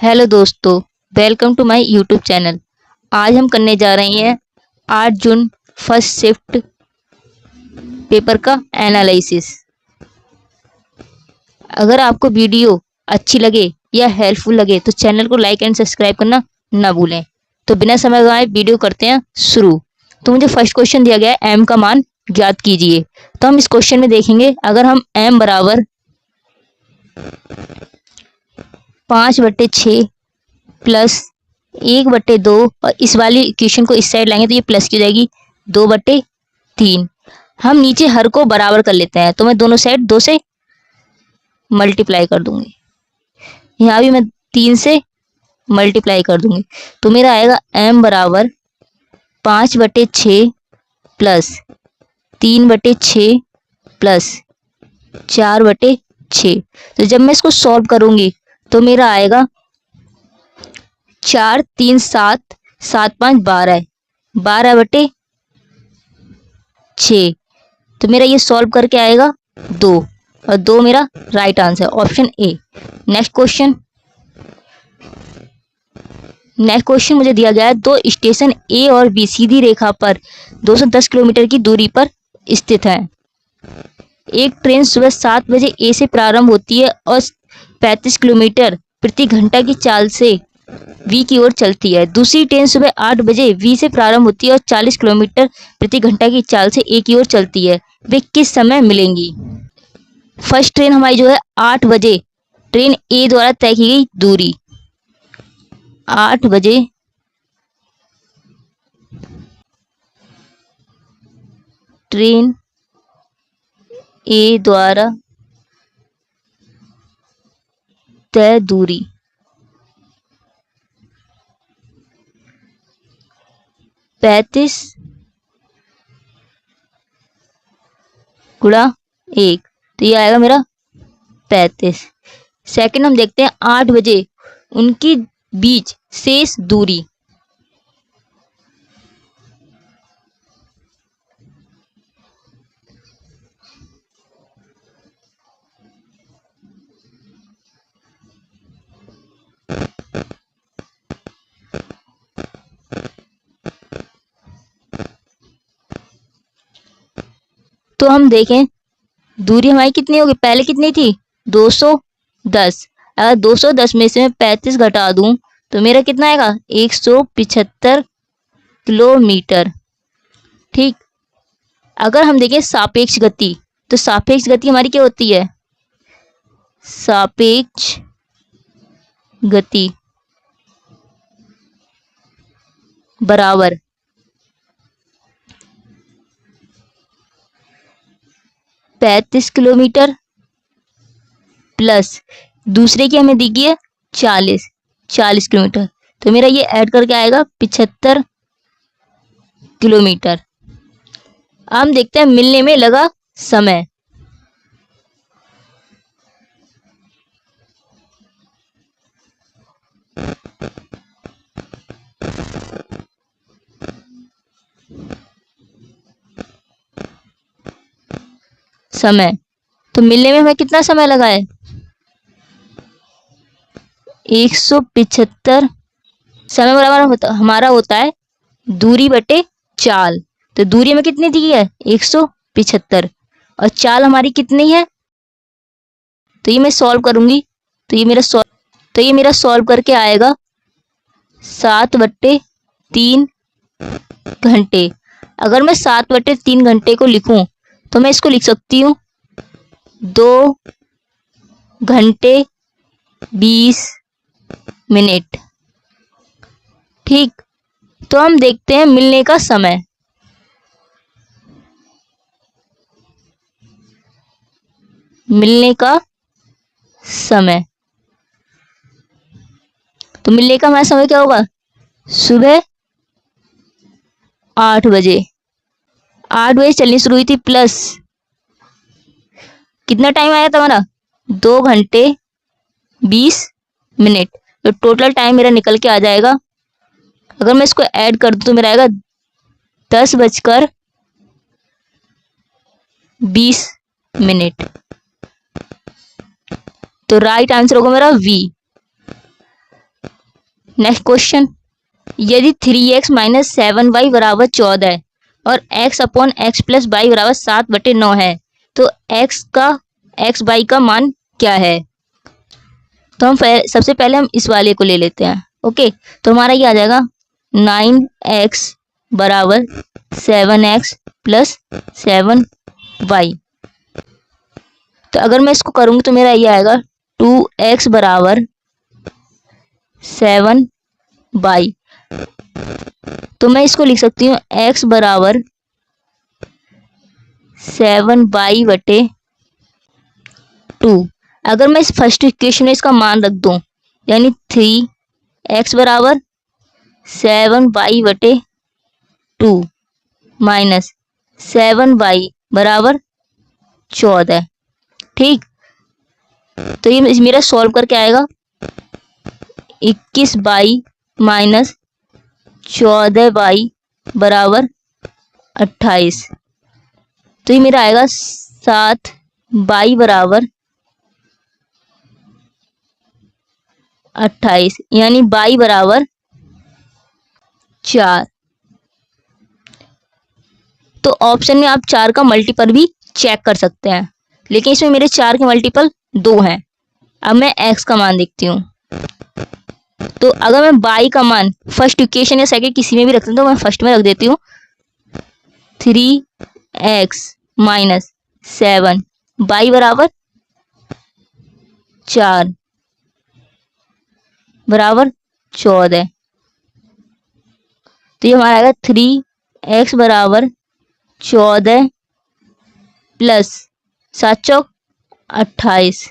Hello दोस्तों, welcome to my YouTube channel. आज हम करने जा रहे हैं 8 जून फर्स्ट शिफ्ट पेपर का एनालिसिस। अगर आपको वीडियो अच्छी लगे या हेल्पफुल लगे तो चैनल को लाइक एंड सब्सक्राइब करना ना भूलें। तो बिना समय गवाए वीडियो करते हैं शुरू। तो मुझे फर्स्ट क्वेश्चन दिया गया है, एम का मान ज्ञात कीजिए। तो हम इस क्वेश्चन में देखेंगे, अगर हम एम बराबर 5/6 प्लस 1/2 और इस वाली इक्वेशन को इस साइड लाएंगे तो ये प्लस की हो जाएगी 2/3। हम नीचे हर को बराबर कर लेते हैं, तो मैं दोनों साइड 2 से मल्टीप्लाई कर दूंगी। यहाँ भी मैं 3 से मल्टीप्लाई कर दूंगी, तो मेरा आएगा m बराबर 5/6 प्लस 3/6 प्लस 4/6। तो जब मैं इसको सॉल्व करूंगी तो मेरा आएगा 4 3 7 7 5 12 12/6। तो मेरा ये सॉल्व करके आएगा 2 और 2 मेरा right answer, option A. Next question मुझे दिया गया है, दो स्टेशन ए और बी सीधी रेखा पर 210 किलोमीटर की दूरी पर स्थित है। एक ट्रेन सुबह 7 बजे ए से प्रारंभ होती है और 35 किलोमीटर प्रति घंटा की चाल से वी की ओर चलती है। दूसरी ट्रेन सुबह 8 बजे वी से प्रारंभ होती है और 40 किलोमीटर प्रति घंटा की चाल से ए की ओर चलती है। वे किस समय मिलेंगी? फर्स्ट ट्रेन हमारी जो है 8 बजे, ट्रेन ए द्वारा तय की गई दूरी 8 बजे ट्रेन ए द्वारा तय दूरी 35 गुणा 1, तो ये आएगा मेरा 35। सेकंड हम देखते हैं 8 बजे उनकी बीच शेष दूरी। तो हम देखें दूरी हमारी कितनी होगी, पहले कितनी थी 210। अगर 210 में से मैं 35 घटा दूं तो मेरा कितना आएगा 175 किलोमीटर। ठीक, अगर हम देखें सापेक्ष गति, तो सापेक्ष गति हमारी क्या होती है? सापेक्ष गति बराबर 35 किलोमीटर प्लस दूसरे की हमें दी गई है 40 किलोमीटर, तो मेरा ये ऐड करके आएगा 75 किलोमीटर। हम देखते हैं मिलने में लगा समय। तो मिलने में हमें कितना समय लगा है? 175। समय बराबर हमारा होता है दूरी बटे चाल। तो दूरी हमें कितनी दी है 175 और चाल हमारी कितनी है? तो ये मैं सॉल्व करूंगी, तो ये मेरा सॉल्व करके आएगा 7/3 घंटे। अगर मैं 7/3 घंटे को लिखूं तो मैं इसको लिख सकती हूँ 2 घंटे 20 मिनट। ठीक, तो हम देखते हैं मिलने का समय। तो मिलने का हमारा समय क्या होगा? सुबह 8 बजे चलनी शुरू हुई थी, प्लस कितना टाइम आया था हमारा 2 घंटे 20 मिनट। तो टोटल टाइम मेरा निकल के आ जाएगा, अगर मैं इसको ऐड कर दूं तो मेरा आएगा 10:20 मिनट। तो राइट आंसर होगा मेरा वी। नेक्स्ट क्वेश्चन, यदि 3x माइनस 7y बराबर 14 है और x upon x plus y बराबर 7/9 है तो x बाई का मान क्या है? तो हम सबसे पहले हम इस वाले को ले लेते हैं। ओके, तो हमारा ये आ जाएगा 9x बराबर 7x प्लस 7y। तो अगर मैं इसको करूँगी तो मेरा ये आएगा 2x बराबर 7y। तो मैं इसको लिख सकती हूँ x बराबर 7y/2। अगर मैं इस फर्स्ट इक्वेशन में इसका मान रख दूं, यानी 3x बराबर 7y/2 माइनस 7y बराबर 14। ठीक, तो ये मेरा सॉल्व करके आएगा 21y माइनस 14y बराबर 28। तो ये मेरा आएगा 7y बराबर 28, यानी y बराबर 4। तो ऑप्शन में आप 4 का मल्टीपल भी चेक कर सकते हैं, लेकिन इसमें मेरे 4 के मल्टीपल 2 हैं। अब मैं x का मान देखती हूँ। तो अगर मैं y का मान फर्स्ट इक्वेशन या सेकंड किसी में भी रखती हूँ, तो मैं फर्स्ट में रख देती हूँ 3x माइनस 7 y बराबर 4 बराबर 14। तो ये हमारा आएगा 3x बराबर 14 प्लस 7 चौक 28।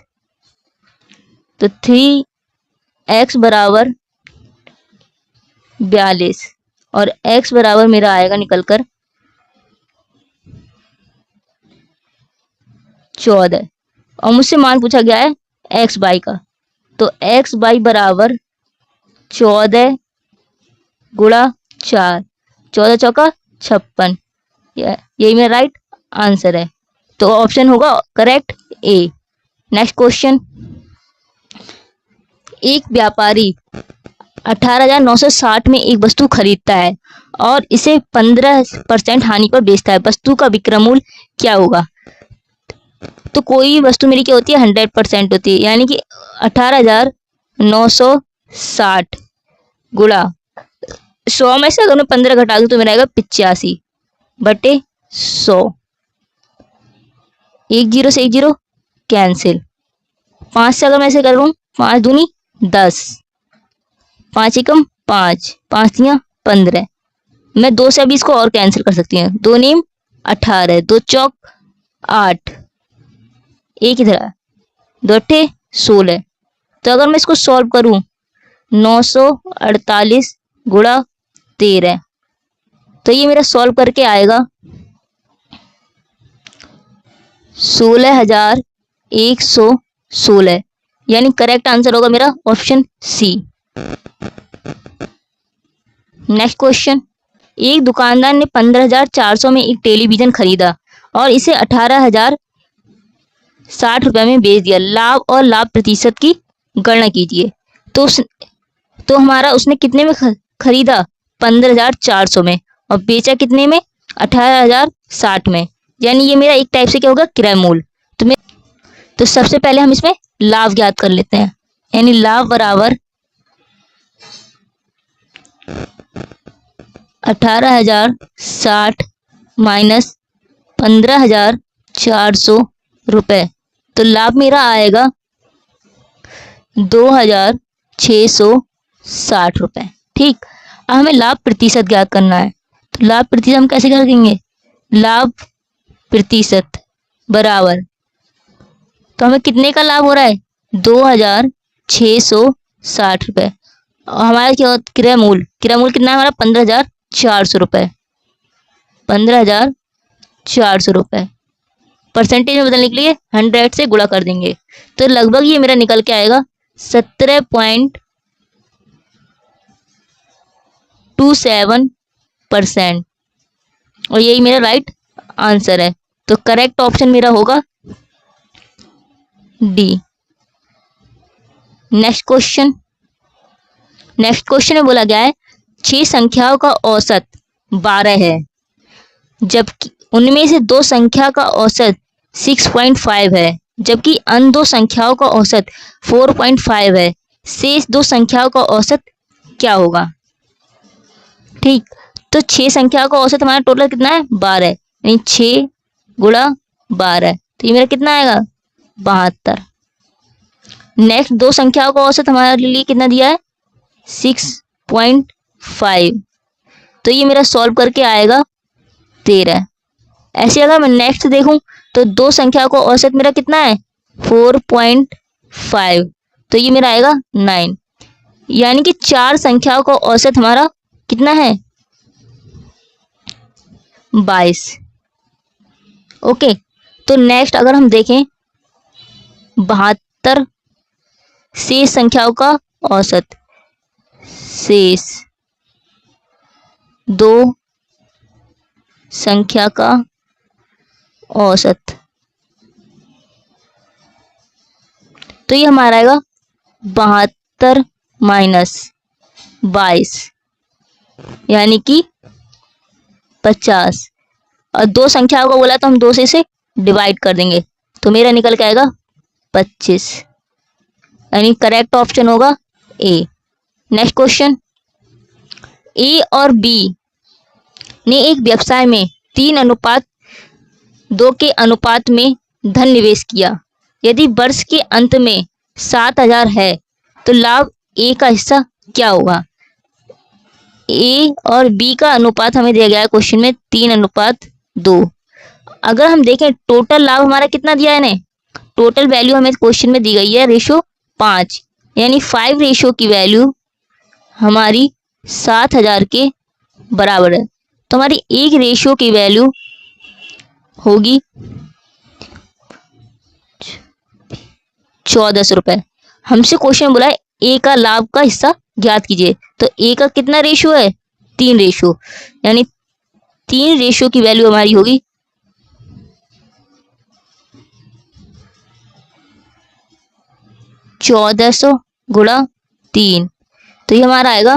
तो 3x बराबर 42 और x बराबर मेरा आएगा निकलकर 14। और मुझसे मान पूछा गया है x बाई का, तो x बाई बराबर 14 गुणा 4, 14 चौका 56। यही मेरा राइट आंसर है। तो ऑप्शन होगा करेक्ट ए। नेक्स्ट क्वेश्चन, एक व्यापारी 18,960 में एक वस्तु खरीदता है और इसे 15% हानि पर बेचता है। वस्तु का विक्रय मूल्य क्या होगा? तो कोई भी वस्तु मेरी क्या होती है, 100% होती है, यानी कि 18,960 गुणा 100 में से अगर मैं 15 घटा दूं तो मेरा आएगा 85/100। 1 0 से 1 0 कैंसिल। 5 से अगर मैं ऐसे करूँ, 5 दूनी 10, 5 एकम 5, 5 तियां 15। मैं 2 से अभी इसको और कैंसिल कर सकती हूँ। 2 नीम 18, 2 चौक 8, एक इधर 2 अट्ठे 16। तो अगर मैं इसको सॉल्व करूँ 948 गुणा 13, तो ये मेरा सॉल्व करके आएगा 16,116, यानी करेक्ट आंसर होगा मेरा ऑप्शन सी। नेक्स्ट क्वेश्चन, एक दुकानदार ने 15,400 में एक टेलीविजन खरीदा और इसे 18,060 रुपये में बेच दिया। लाभ और लाभ प्रतिशत की गणना कीजिए। तो हमारा उसने कितने में खरीदा? 15,400 में, और बेचा कितने में? 18,060 में, यानी ये मेरा एक टाइप से क्या होगा, क्रय मूल्य। तो सबसे पहले हम इसमें लाभ ज्ञात कर लेते हैं, यानी लाभ बराबर 18,060 माइनस 15,400 रुपये। तो लाभ मेरा आएगा 2,660 रुपये। ठीक, अब हमें लाभ प्रतिशत ज्ञात करना है। तो लाभ प्रतिशत हम कैसे कर देंगे? लाभ प्रतिशत बराबर, तो हमें कितने का लाभ हो रहा है? 2,660 रुपये। और हमारा क्या होता है क्रय मूल्य कितना है हमारा? 15,400 रुपये। 15,400 रुपये परसेंटेज में बदलने के लिए 100 से गुणा कर देंगे, तो लगभग ये मेरा निकल के आएगा 17.27%, और यही मेरा राइट आंसर है। तो करेक्ट ऑप्शन मेरा होगा D. Next question, next question में बोला गया है 6 संख्याओं का औसत 12 है, जबकि उनमें से 2 संख्या का औसत 6.5 है, जबकि अन्य 2 संख्याओं का औसत 4.5 है। शेष 2 संख्याओं का औसत क्या होगा? ठीक, तो 6 संख्याओं का औसत हमारा टोटल कितना है? 12, यानी 6 गुणा 12, तो ये मेरा कितना आएगा? 72। नेक्स्ट 2 संख्याओं का औसत हमारे लिए कितना दिया है? 6.5, तो ये मेरा सॉल्व करके आएगा 13। ऐसे अगर मैं नेक्स्ट देखूं तो 2 संख्याओं का औसत मेरा कितना है? 4.5, तो ये मेरा आएगा 9, यानी कि 4 संख्याओं का औसत हमारा कितना है? 22। ओके, तो नेक्स्ट अगर हम देखें 72 शेष संख्याओं का औसत, शेष 2 संख्या का औसत, तो ये हमारा आएगा 72 माइनस 22, यानी कि 50। और 2 संख्याओं को बोला तो हम 2 से इसे डिवाइड कर देंगे, तो मेरा निकल के आएगा 25, यानी करेक्ट ऑप्शन होगा ए। नेक्स्ट क्वेश्चन, ए और बी ने एक व्यवसाय में 3:2 के अनुपात में धन निवेश किया। यदि वर्ष के अंत में 7,000 है तो लाभ ए का हिस्सा क्या होगा? ए और बी का अनुपात हमें दिया गया है क्वेश्चन में 3:2। अगर हम देखें टोटल लाभ हमारा कितना दिया है ने, टोटल वैल्यू हमें क्वेश्चन में दी गई है रेशो 5, यानी 5 रेशो की वैल्यू हमारी 7,000 के बराबर है, तो हमारी एक रेशो की वैल्यू होगी 1400 रुपए। हमसे क्वेश्चन बोला है ए का लाभ का हिस्सा ज्ञात कीजिए, तो ए का कितना रेशो है? 3 रेशो, यानी 3 रेशो की वैल्यू हमारी होगी 1400 गुणा 3, तो ये हमारा आएगा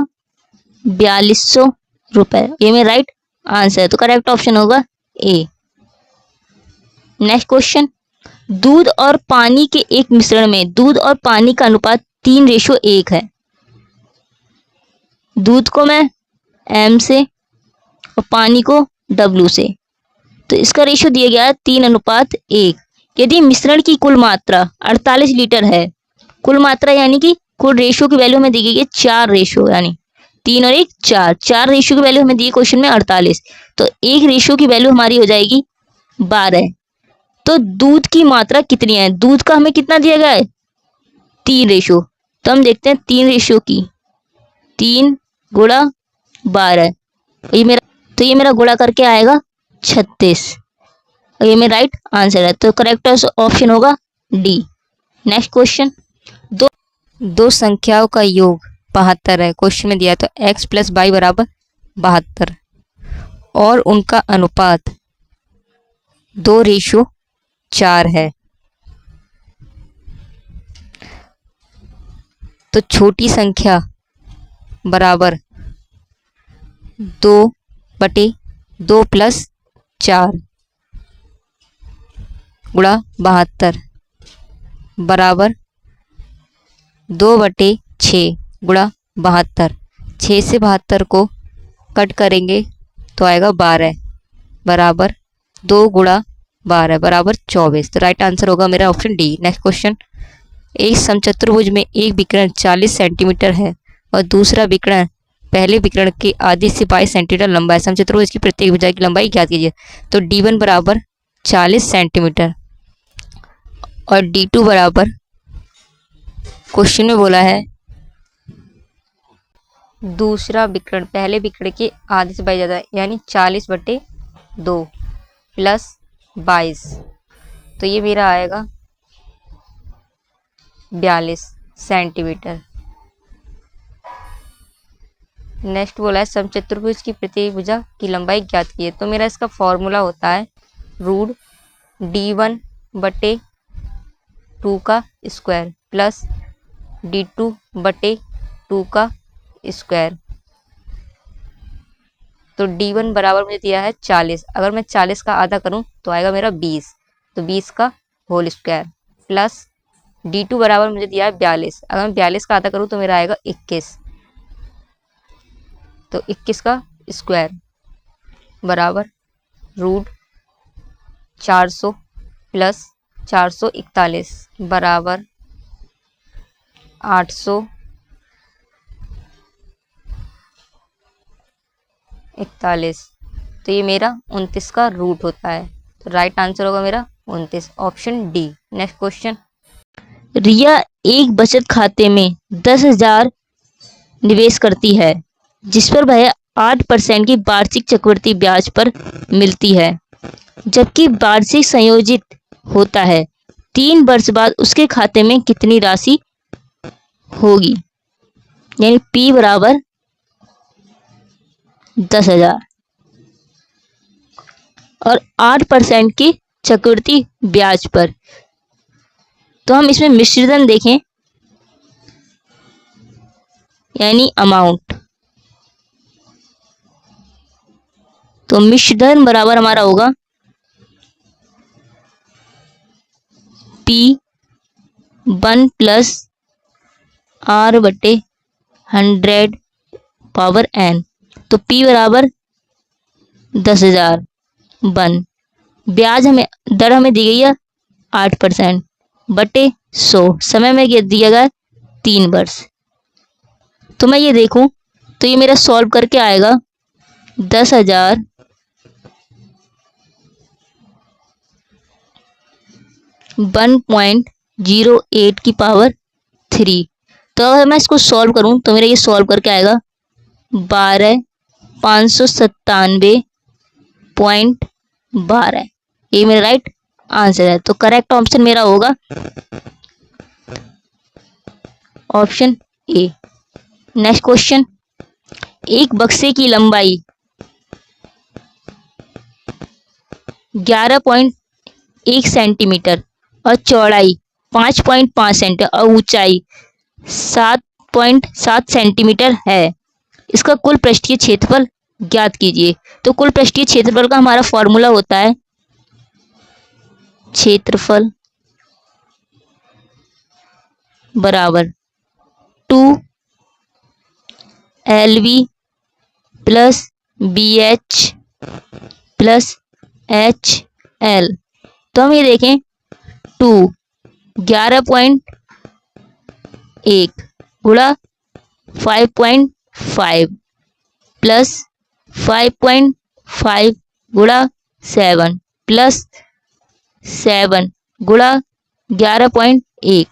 4200 रुपए। ये मेरा राइट आंसर है, तो करेक्ट ऑप्शन होगा ए। नेक्स्ट क्वेश्चन, दूध और पानी के एक मिश्रण में दूध और पानी का अनुपात 3:1 है। दूध को मैं m से और पानी को w से, तो इसका रेशो दिया गया है 3:1। यदि मिश्रण की कुल मात्रा 48 लीटर है, कुल मात्रा यानी कि कुल रेशो की वैल्यू हमें दी गई है 4 रेशो, यानी 3 और 1 4, 4 रेशो की वैल्यू हमें दी क्वेश्चन में 48, तो एक रेशो की वैल्यू हमारी हो जाएगी 12। तो दूध की मात्रा कितनी है? दूध का हमें कितना दिया गया है? 3 रेशो, तो हम देखते हैं 3 रेशो की 3 गुणा 12, ये मेरा गुणा करके आएगा 36, और ये मेरा राइट आंसर है, तो करेक्ट ऑप्शन होगा डी। नेक्स्ट क्वेश्चन, दो संख्याओं का योग 72 है, क्वेश्चन में दिया तो x + y बराबर 72 और उनका अनुपात 2:4 है, तो छोटी संख्या बराबर 2/2 + 4 गुणा 72 बराबर 2/6 गुणा 72। 6 से 72 को कट करेंगे तो आएगा 12 बराबर 2 गुणा 12 बराबर 24, तो राइट आंसर होगा मेरा ऑप्शन डी। नेक्स्ट क्वेश्चन, एक समचतुर्भुज में एक विकर्ण 40 सेंटीमीटर है और दूसरा विकर्ण पहले विकर्ण के आधे से 22 सेंटीमीटर लंबा है। समचतुर्भुज की प्रत्येक भुजा की लंबाई ज्ञात कीजिए। तो D1 बराबर 40 सेंटीमीटर और D2 बराबर, क्वेश्चन में बोला है दूसरा विकर्ण पहले विकर्ण के आधे से 22 ज़्यादा है, यानी 40/2 + 22, तो ये मेरा आएगा 42 सेंटीमीटर। नेक्स्ट बोला है समचतुर्भुज की प्रत्येक भुजा की लंबाई ज्ञात कीजिए, तो मेरा इसका फॉर्मूला होता है √D1/2 का स्क्वायर प्लस D2/2 का स्क्वायर। तो D1 बराबर मुझे दिया है 40। अगर मैं 40 का आधा करूं तो आएगा मेरा 20। तो 20 का होल स्क्वायर प्लस D2 बराबर मुझे दिया है 42। अगर मैं 42 का आधा करूं तो मेरा आएगा 21। तो 21 का स्क्वायर बराबर रूट 400 प्लस 441 बराबर 841। तो ये मेरा 29 का रूट होता है। तो राइट आंसर होगा मेरा 29, option D. Next question. Riya एक बचत खाते में 10,000 निवेश करती है, जिस पर वह 8% की वार्षिक चक्रवृद्धि ब्याज पर मिलती है, जबकि वार्षिक संयोजित होता है। 3 वर्ष बाद उसके खाते में कितनी राशि होगी? यानी P बराबर 10,000 और 8% की चक्रवृद्धि ब्याज पर। तो हम इसमें मिश्रधन देखें, यानी अमाउंट। तो मिश्रधन बराबर हमारा होगा P1 plus R/100 power n। तो P बराबर 10,000 1 ब्याज दर हमें दी गई है 8% बटे 100, समय में दिया गया 3 वर्ष। तो मैं ये देखूं तो ये मेरा सॉल्व करके आएगा 10,000 1.08 की पावर 3। तो अगर मैं इसको सॉल्व करूं तो मेरा ये सॉल्व करके आएगा 12,597.12। ये मेरा राइट आंसर है। तो करेक्ट ऑप्शन मेरा होगा ऑप्शन ए। Next question. एक बक्से की लंबाई 11.1 सेंटीमीटर और चौड़ाई 5.5 सेंटीमीटर और ऊंचाई 7.7 सेंटीमीटर है। इसका कुल पृष्ठीय क्षेत्रफल ज्ञात कीजिए। तो कुल पृष्ठीय क्षेत्रफल का हमारा फॉर्मूला होता है क्षेत्रफल बराबर 2LV plus BH plus HL। तो हम ये देखें 11.1 गुणा 5.5 प्लस 5.5 गुणा 7 प्लस 7 गुणा 11.1।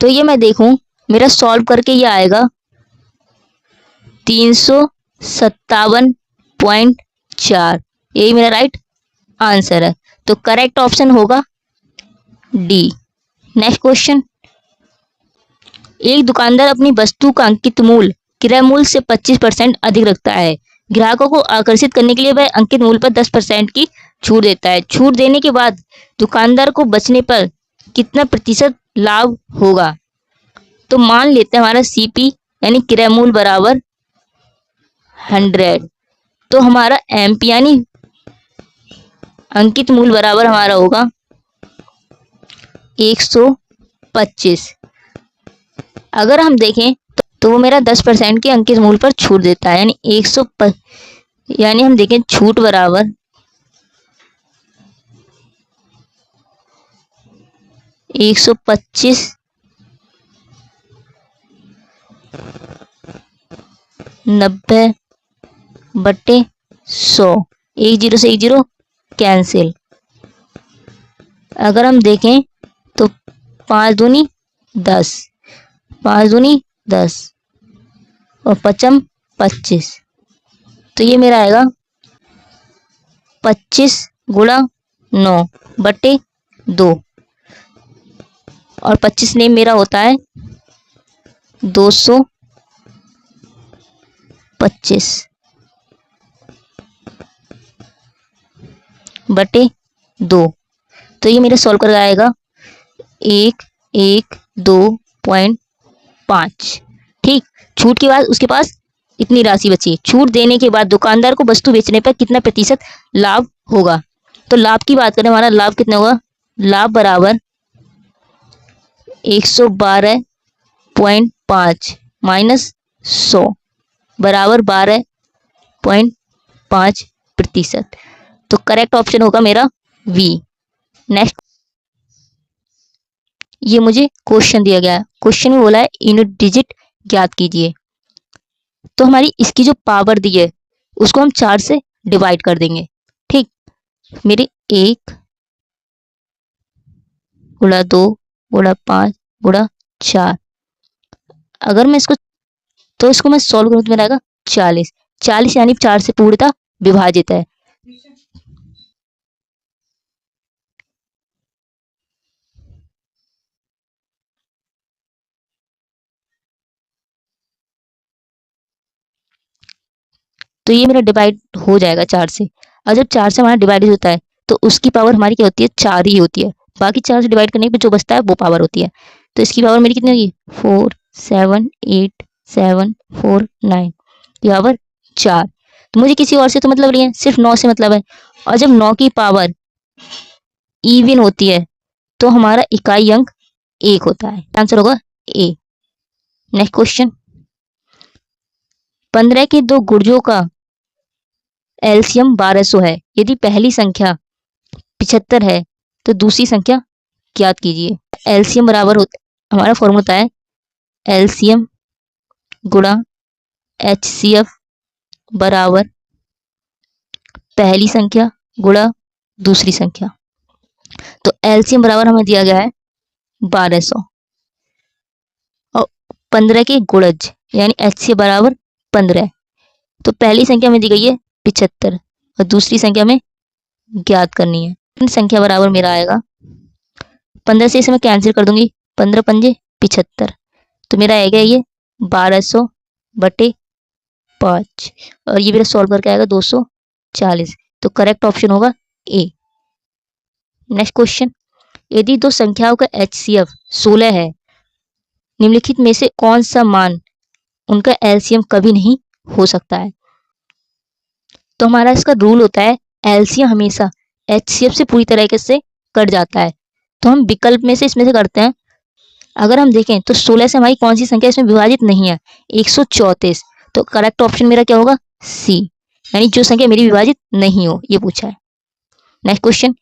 तो ये मैं देखूं मेरा सॉल्व करके ये आएगा 357.4। यही मेरा राइट आंसर है। तो करेक्ट ऑप्शन होगा डी। Next question. एक दुकानदार अपनी वस्तु का अंकित मूल्य क्रय मूल्य से 25% अधिक रखता है। ग्राहकों को आकर्षित करने के लिए वह अंकित मूल्य पर 10% की छूट देता है। छूट देने के बाद दुकानदार को बचने पर कितना प्रतिशत लाभ होगा? तो मान लेते हैं हमारा CP यानी क्रय मूल्य बराबर 100। तो हमारा MP यानी अंकित मूल्य बराबर हमारा होगा 125। अगर हम देखें तो वो मेरा 10% के अंकित मूल्य पर छूट देता है, यानी हम देखें छूट बराबर 125 90 बटे 100। 10 से 10 कैंसिल। अगर हम देखें तो 5 दूनी 10, 5 दूनी 10 और 5 25। तो ये मेरा आएगा 25 गुणा 9 बटे 2 और 25 ने मेरा होता है 225 बटे 2। तो ये मेरा सॉल्व कर आएगा 112.5। ठीक। छूट के बाद उसके पास इतनी राशि बची। छूट देने के बाद दुकानदार को वस्तु बेचने पर कितना प्रतिशत लाभ होगा। तो लाभ की बात करें, हमारा लाभ कितना होगा, लाभ बराबर 112.5 माइनस 100 बराबर 12.5%। तो करेक्ट ऑप्शन होगा मेरा वी। नेक्स्ट, ये मुझे क्वेश्चन दिया गया है। क्वेश्चन में बोला है यूनिट डिजिट ज्ञात कीजिए। तो हमारी इसकी जो पावर दी है उसको हम 4 से डिवाइड कर देंगे। ठीक, मेरे 1 गुणा 2 गुणा 5 गुणा 4। अगर मैं इसको मैं सॉल्व करूँ तो मेरा आएगा 40। 40 यानी 4 से पूर्णतः विभाजित है। तो ये मेरा डिवाइड हो जाएगा 4 से। और जब 4 से हमारा डिवाइड होता है तो उसकी पावर हमारी क्या होती है, 4 ही होती है। बाकी 4 से डिवाइड करने पे जो बचता है वो पावर होती है। तो इसकी पावर मेरी कितनी होगी, 4 7 8 7 4 9, यहाँ पर 4। तो मुझे किसी और से तो मतलब नहीं है, सिर्फ 9 से मतलब है। और जब 9 की पावर इवन होती है तो हमारा इकाई अंक 1 होता है। आंसर होगा ए। नेक्स्ट क्वेश्चन, 15 के दो गुर्जों का एलसीएम 1200 है। यदि पहली संख्या 75 है तो दूसरी संख्या ज्ञात कीजिए। एलसीएम बराबर हमारा फॉर्मूला होता है एलसीएम गुणा एचसीएफ बराबर पहली संख्या गुणा दूसरी संख्या। तो एलसीएम बराबर हमें दिया गया है 1200 और 15 के गुणज यानी एचसीएफ बराबर 15। तो पहली संख्या में दी गई है 75 और दूसरी संख्या में ज्ञात करनी है। संख्या बराबर मेरा आएगा 15 से इसे मैं कैंसिल कर दूंगी, 15 पंजे 75। तो मेरा आएगा ये 1200 बटे 5 और ये मेरा सॉल्व करके आएगा 240। तो करेक्ट ऑप्शन होगा ए। नेक्स्ट क्वेश्चन, यदि दो संख्याओं का एचसीएफ 16 है, निम्नलिखित में से कौन सा मान उनका एलसीएम कभी नहीं हो सकता है। तो हमारा इसका रूल होता है एलसीएम हमेशा एचसीएफ से पूरी तरीके से कट जाता है। तो हम विकल्प में से इसमें से करते हैं। अगर हम देखें तो 16 से हमारी कौन सी संख्या इसमें विभाजित नहीं है, 134। तो करेक्ट ऑप्शन मेरा क्या होगा, सी, यानी जो संख्या मेरी विभाजित नहीं हो, ये पूछा है। नेक्स्ट क्वेश्चन,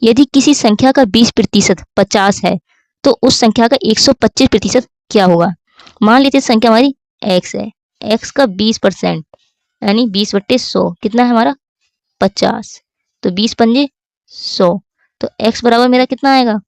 यदि किसी संख्या का 20% 50 है तो उस संख्या का 125% क्या होगा। मान लीजिए संख्या हमारी x है, x का 20% यानी 20/100 कितना है हमारा 50। तो 20 पंजे 100। तो x बराबर मेरा कितना आएगा,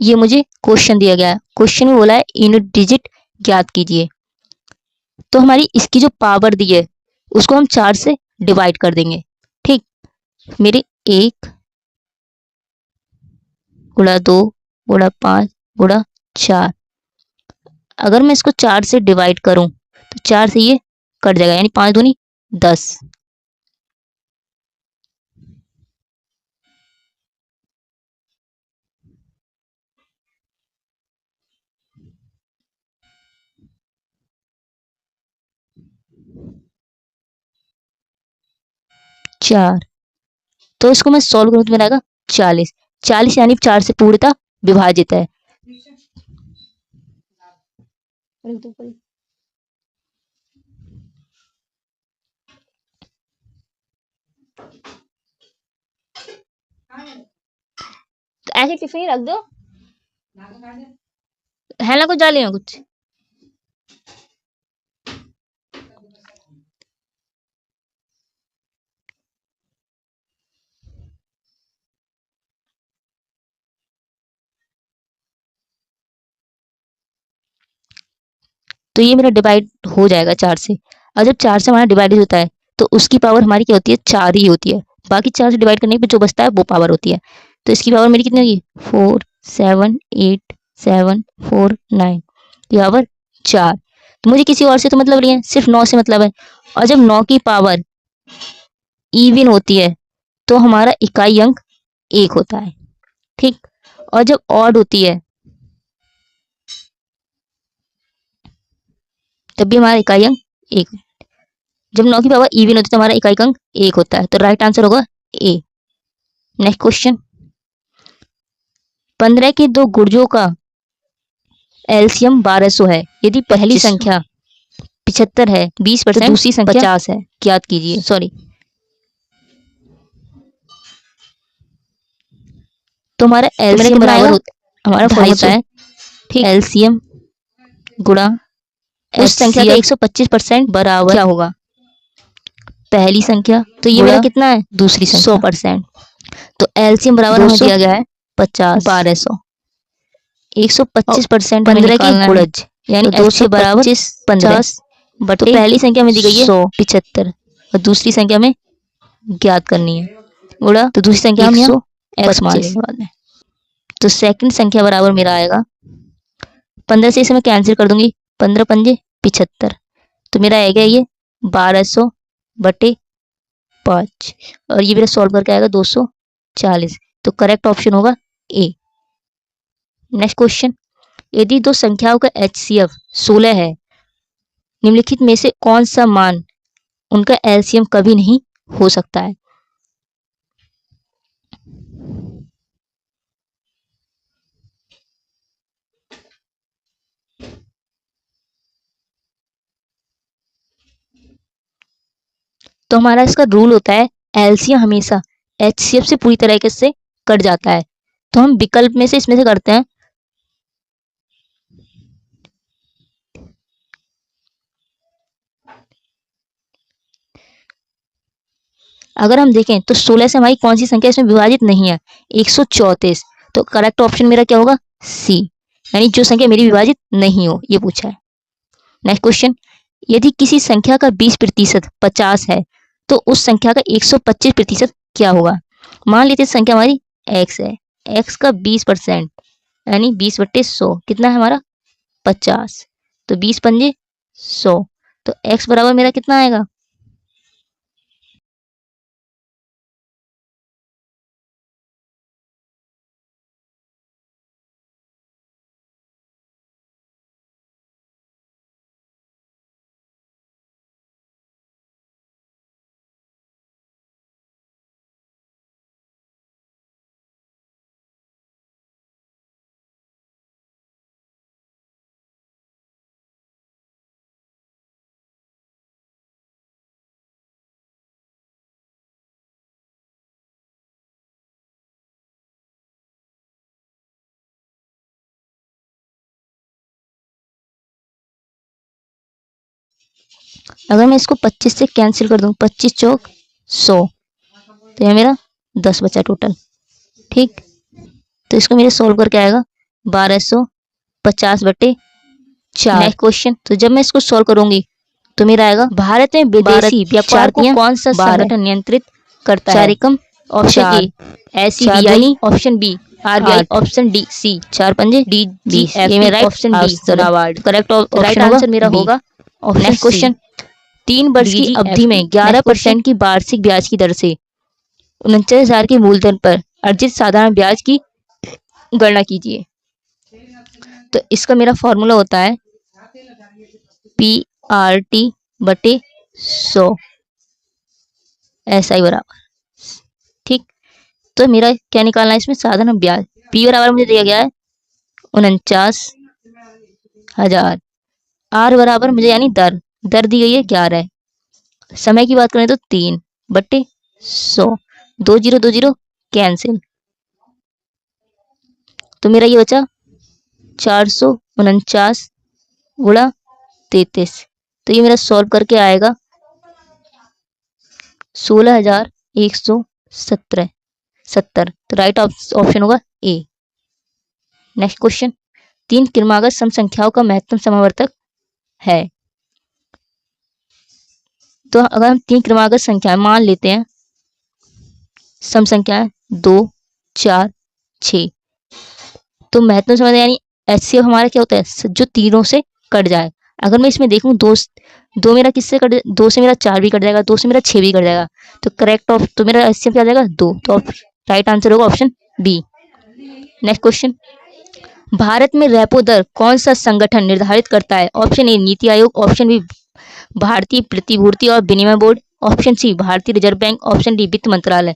ये मुझे क्वेश्चन दिया गया है। क्वेश्चन में बोला है यूनिट डिजिट ज्ञात कीजिए। तो हमारी इसकी जो पावर दी है उसको हम 4 से डिवाइड कर देंगे। ठीक, मेरे 1 गुणा 2 गुणा 5 गुणा 4, अगर मैं इसको 4 से डिवाइड करूं तो 4 से ये कट जाएगा, यानी 5 दूनी 10। चार, तो इसको मैं सॉल्व करूं तो मेरा आएगा 40। 40 यानी 4 से पूर्णतः विभाजित है। तो ऐसे टिफिन रख दो, है ना कुछ डाले कुछ। तो ये मेरा डिवाइड हो जाएगा 4 से, और जब 4 से हमारा डिवाइड होता है तो उसकी पावर हमारी क्या होती है, 4 ही होती है। बाकी 4 से डिवाइड करने पे जो बचता है वो पावर होती है। तो इसकी पावर मेरी कितनी होगी, 4 7 8 7 4 9, ये पावर 4। तो मुझे किसी और से तो मतलब नहीं है, सिर्फ 9 से मतलब है। और जब 9 की पावर इवन होती है तो हमारा इकाई अंक 1 होता है। ठीक, और जब ऑड होती है तब भी हमारा इकाई अंक 1। जब 9 की पावर इवन होती है तो हमारा इकाई अंक 1 होता है। तो राइट आंसर होगा ए। नेक्स्ट क्वेश्चन, 15 के दो गुर्जों का एलसीएम 1200 है। यदि पहली संख्या 75 है 20%, तो दूसरी संख्या 50 है, ज्ञात कीजिए। सॉरी, तो हमारा एलसीएम बराबर हमारा फॉर्मूला होता है, ठीक, एलसीएम गुणा उस संख्या का 125% बराबर क्या होगा, पहली संख्या, तो ये मेरा कितना है, दूसरी संख्या 100%। तो एलसीएम बराबर हमें दिया गया है 50, 1200, 125% 15 की गुणज, यानी 200 बराबर 50 बटे, तो पहली संख्या में दी गई है 175 और दूसरी संख्या में ज्ञात करनी है गुणा, तो दूसरी संख्या हम 125। तो सेकंड संख्या बराबर मेरा आएगा 15 से इसे मैं कैंसिल कर दूंगी, 15 पंजे 75, तो मेरा आएगा ये 1200 बटे 5, और ये मेरा सॉल्व करके आएगा 240। तो करेक्ट ऑप्शन होगा ए। नेक्स्ट क्वेश्चन, यदि दो संख्याओं का एचसीएफ 16 है, निम्नलिखित में से कौन सा मान उनका एलसीएम कभी नहीं हो सकता है। तो हमारा इसका रूल होता है एलसीएम हमेशा एचसीएफ से पूरी तरीके से कट जाता है। तो हम विकल्प में से इसमें से करते हैं। अगर हम देखें तो 16 से हमारी कौन सी संख्या इसमें विभाजित नहीं है, 134। तो करेक्ट ऑप्शन मेरा क्या होगा, सी, यानी जो संख्या मेरी विभाजित नहीं हो, ये पूछा है। नेक्स्ट क्वेश्चन, यदि किसी संख्या का 20% 50 है तो उस संख्या का 125% क्या होगा। मान लेते संख्या हमारी x है, x का 20% यानी 20/100 कितना है हमारा 50, तो 20 पंजे 100, तो x बराबर मेरा कितना आएगा, अगर मैं इसको 25 से कैंसिल कर दूं, 25 चौक 100, तो ये मेरा 10 बचा टोटल। ठीक, तो इसको मेरे सॉल्व करके आएगा 1250/4। नेक्स्ट क्वेश्चन, तो जब मैं इसको सॉल्व करूंगी तो मेरा आएगा भारत में विदेशी व्यापार को कौन सा संगठन नियंत्रित करता है? 4 एकम, option A SCBI, option B RBI, option D C 4 पंजे DGFT, option D NABARD. Correct answer मेरा होगा नेक्स्ट क्वेश्चन, 3 वर्ष की अवधि में 11% की वार्षिक ब्याज की दर से 49,000 के मूलधन पर अर्जित साधारण ब्याज की गणना कीजिए। तो इसका मेरा फॉर्मूला होता है PRT/100 SI बराबर, ठीक। तो मेरा क्या निकालना है इसमें? साधारण ब्याज। P बराबर मुझे दिया गया है 49,000, R बराबर मुझे यानी दर दी गई है 11, समय की बात करें तो 3/100, 20 कैंसिल, तो मेरा ये बचा 449 गुणा 33, तो ये मेरा सॉल्व करके आएगा 16,170। तो राइट ऑप्शन होगा ए। नेक्स्ट क्वेश्चन, 3 क्रमागत सम संख्याओं का महत्तम समवर्तक है। तो अगर हम 3 क्रमागत संख्याएं मान लेते हैं, सम संख्याएं 2, 4, 6, तो महत्तम समवर्तक यानी HCF हमारा क्या होता है? जो तीनों से कट जाए। अगर मैं इसमें देखूं, दो मेरा किससे कट, 2 से मेरा 4 भी कट जाएगा, 2 से मेरा 6 भी कट जाएगा, तो करेक्ट तो मेरा HCF क्या आ जाएगा? 2। तो राइट आंसर होगा option B. Next question, Bharat में रेपो दर कौन सा संगठन निर्धारित करता है? Option A NITI Aayog, option B भारतीय प्रतिभूति और विनिमय बोर्ड, ऑप्शन सी भारतीय रिजर्व बैंक, ऑप्शन डी वित्त मंत्रालय।